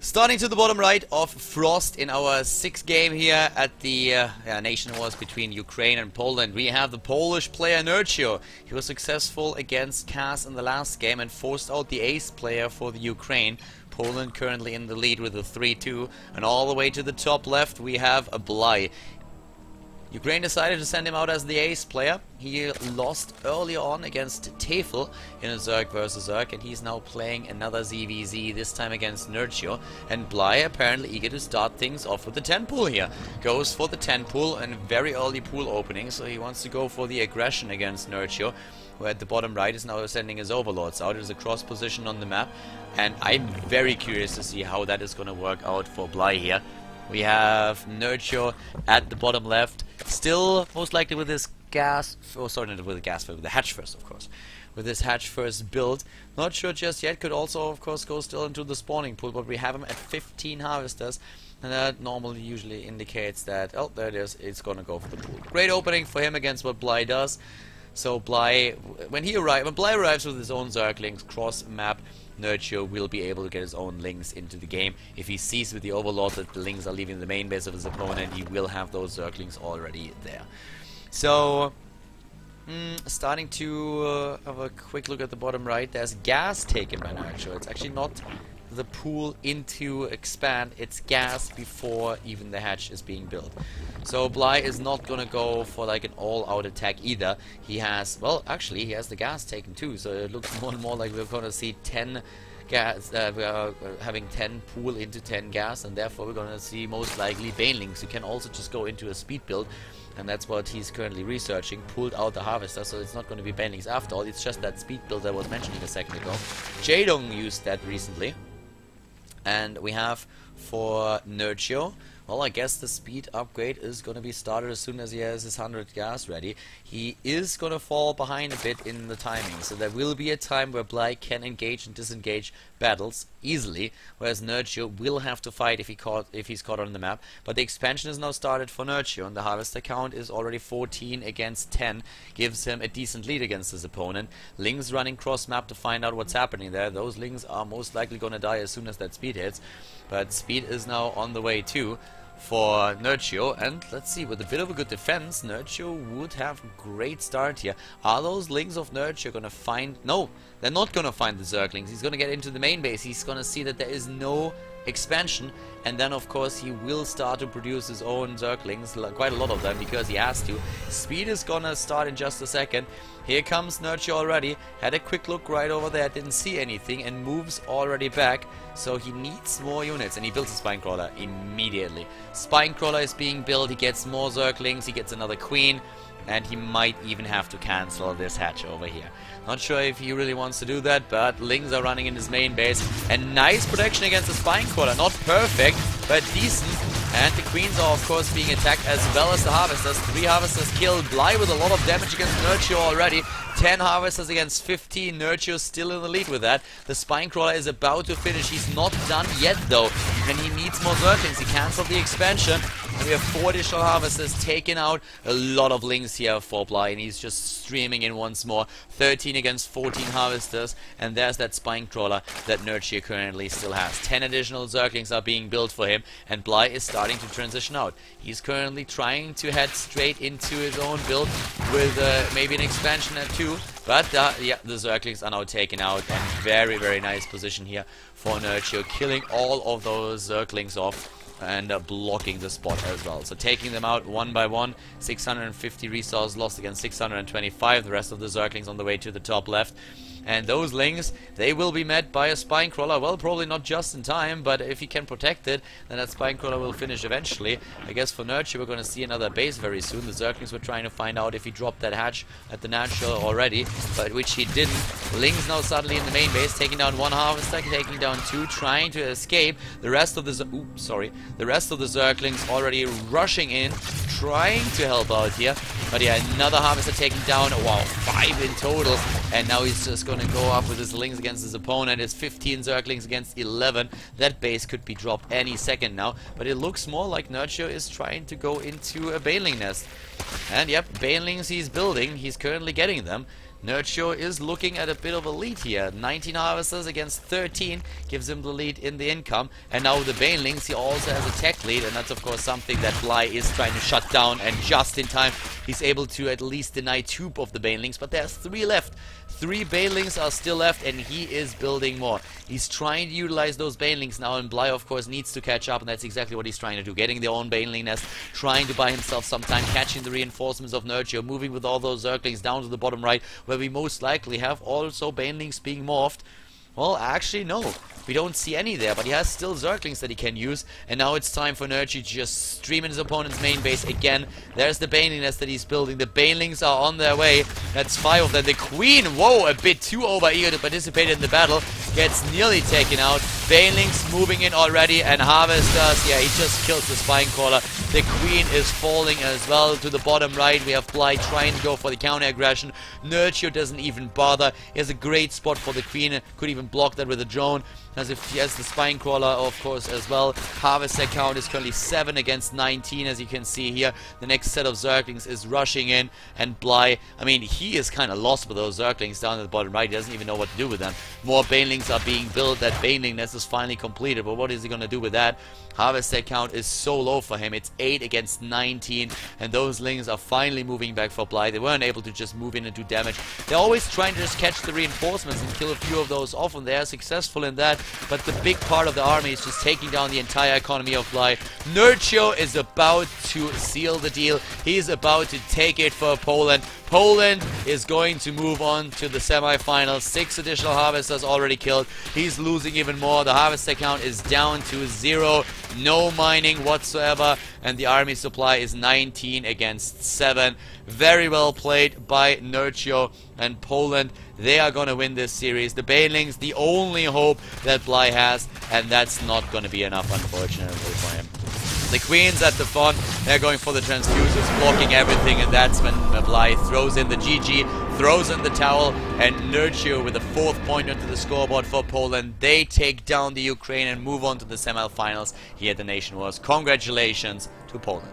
Starting to the bottom right of Frost in our 6th game here at the Nation Wars between Ukraine and Poland. We have the Polish player Nurcio. He was successful against Kaz in the last game and forced out the ace player for the Ukraine. Poland currently in the lead with a 3-2, and all the way to the top left we have a Bly. Ukraine decided to send him out as the ace player. He lost early on against Tefel in a Zerg versus Zerg, and he's now playing another ZVZ, this time against Nurcio. And Bly apparently eager to start things off with the 10 pool here. Goes for the 10 pool and very early pool opening, so he wants to go for the aggression against Nurcio, who at the bottom right is now sending his overlords out. It is a cross position on the map, and I'm very curious to see how that is going to work out for Bly here. We have Nurcio at the bottom left, still most likely with his gas, oh sorry, not with the gas, but with the hatch first, of course. With his hatch first build, not sure just yet, could also of course go still into the spawning pool, but we have him at 15 harvesters, and that normally usually indicates that, oh there it is, it's gonna go for the pool. Great opening for him against what Bly does. So Bly, when Bly arrives with his own Zerglings cross map, Nurcio will be able to get his own links into the game. If he sees with the Overlord that the links are leaving the main base of his opponent, he will have those Zerglings already there. So, starting to have a quick look at the bottom right, there's gas taken by Nurcio. It's actually not the pool into expand, it's gas before even the hatch is being built. So Bly is not gonna go for like an all-out attack either. He has, well actually he has the gas taken too, so it looks more and more like we're gonna see 10 gas, we are having 10 pool into 10 gas, and therefore we're gonna see most likely Banelings. You can also just go into a speed build, and that's what he's currently researching. Pulled out the harvester, so it's not going to be Banelings after all, it's just that speed build I was mentioning a second ago. Jaedong used that recently. And we have for Nurcio, well, I guess the speed upgrade is going to be started as soon as he has his 100 gas ready. He is going to fall behind a bit in the timing, so there will be a time where Bly can engage and disengage battles easily, whereas Nurcio will have to fight if he's caught on the map. But the expansion is now started for Nurcio, and the harvester count is already 14 against 10, gives him a decent lead against his opponent. Lings running cross map to find out what's happening there. Those Lings are most likely going to die as soon as that speed hits, but speed is now on the way too for Nurcio, and let's see, with a bit of a good defense, Nurcio would have a great start here. Are those Lings of Nurcio gonna find... No, they're not gonna find the Zerglings. He's gonna get into the main base. He's gonna see that there is no expansion, and then of course he will start to produce his own Zerglings, quite a lot of them, because he has to. Speed is gonna start in just a second. Here comes Nurcio already, had a quick look right over there, didn't see anything, and moves already back, so he needs more units, and he builds a Spinecrawler immediately. Spinecrawler is being built, he gets more Zerglings, he gets another Queen, and he might even have to cancel this hatch over here. Not sure if he really wants to do that, but Lings are running in his main base, and nice protection against the Spinecrawler. Not perfect, but decent. And the Queens are of course being attacked as well as the Harvesters. 3 Harvesters killed. Bly with a lot of damage against Nurcio already. 10 Harvesters against 15. Nurcio still in the lead with that. The Spinecrawler is about to finish. He's not done yet though, and he needs more Zerglings. He cancelled the expansion, and we have 4 additional Harvesters taking out a lot of Lings here for Bly, and he's just streaming in once more. 13 against 14 Harvesters, and there's that Spinecrawler that Nurcio currently still has. 10 additional Zerglings are being built for him, and Bly is starting to transition out. He's currently trying to head straight into his own build with maybe an expansion at 2, but yeah, the Zerglings are now taken out, and very, very nice position here for Nurcio, killing all of those Zerglings off and blocking the spot as well. So taking them out one by one. 650 resource lost against 625. The rest of the Zerglings on the way to the top left. And those Lings, they will be met by a Spinecrawler. Well, probably not just in time, but if he can protect it, then that Spinecrawler will finish eventually. I guess for Nurcio, we're going to see another base very soon. The Zerglings were trying to find out if he dropped that hatch at the natural already, but which he didn't. Lings now suddenly in the main base, taking down 1 Harvester, taking down 2, trying to escape. The rest of the the rest of the Zerglings already rushing in, trying to help out here. But yeah, another Harvester taking down, wow, 5 in total, and now he's just going to go up with his Lings against his opponent. It's 15 Zerglings against 11. That base could be dropped any second now, but it looks more like Nurcio is trying to go into a Baneling nest. And yep, Banelings he's building, he's currently getting them. Nurture is looking at a bit of a lead here. 19 harvesters against 13 gives him the lead in the income. And now with the Banelings, he also has a tech lead, and that's of course something that Bly is trying to shut down, and just in time he's able to at least deny 2 of the Banelings, but there's 3 left. 3 Banelings are still left, and he is building more. He's trying to utilize those Banelings now, and Bly of course needs to catch up, and that's exactly what he's trying to do. Getting their own Baneling nest, trying to buy himself some time, catching the reinforcements of Nurture, moving with all those Zerglings down to the bottom right, where we most likely have also Banelings being morphed. Well, actually, no. We don't see any there, but he has still Zerglings that he can use. And now it's time for Nurture to just stream in his opponent's main base again. There's the Baneling nest that he's building. The Banelings are on their way. That's 5 of them. The Queen, whoa, a bit too overeager to participate in the battle, gets nearly taken out. Banelings moving in already, and Harvesters, yeah, he just kills the Spinecrawler. The Queen is falling as well to the bottom right. We have Bly trying to go for the counter aggression. Nurture doesn't even bother. He has a great spot for the Queen. Could even block that with a drone. As if he has the Spinecrawler, of course, as well. Harvester count is currently 7 against 19, as you can see here. The next set of Zerglings is rushing in, and Bly, I mean, he is kind of lost with those Zerglings down at the bottom right. He doesn't even know what to do with them. More Banelings are being built. That Baneling nest is finally completed, but what is he going to do with that? Harvester count is so low for him. It's 8 against 19, and those Lings are finally moving back for Bly. They weren't able to just move in and do damage. They're always trying to just catch the reinforcements and kill a few of those off, and they are successful in that. But the big part of the army is just taking down the entire economy of Bly. Nurture is about to seal the deal. He's about to take it for Poland. Poland is going to move on to the semifinals. 6 additional harvesters already killed. He's losing even more. The harvester count is down to 0. No mining whatsoever. And the army supply is 19 against 7. Very well played by Nurture, and Poland. They are going to win this series. The Banelings, the only hope that Bly has, and that's not going to be enough, unfortunately, for him. The Queens at the front, they're going for the transfusers, blocking everything, and that's when Bly throws in the GG, throws in the towel, and Nurture with a 4th point onto the scoreboard for Poland. They take down the Ukraine and move on to the semi-finals here at the Nation Wars. Congratulations to Poland.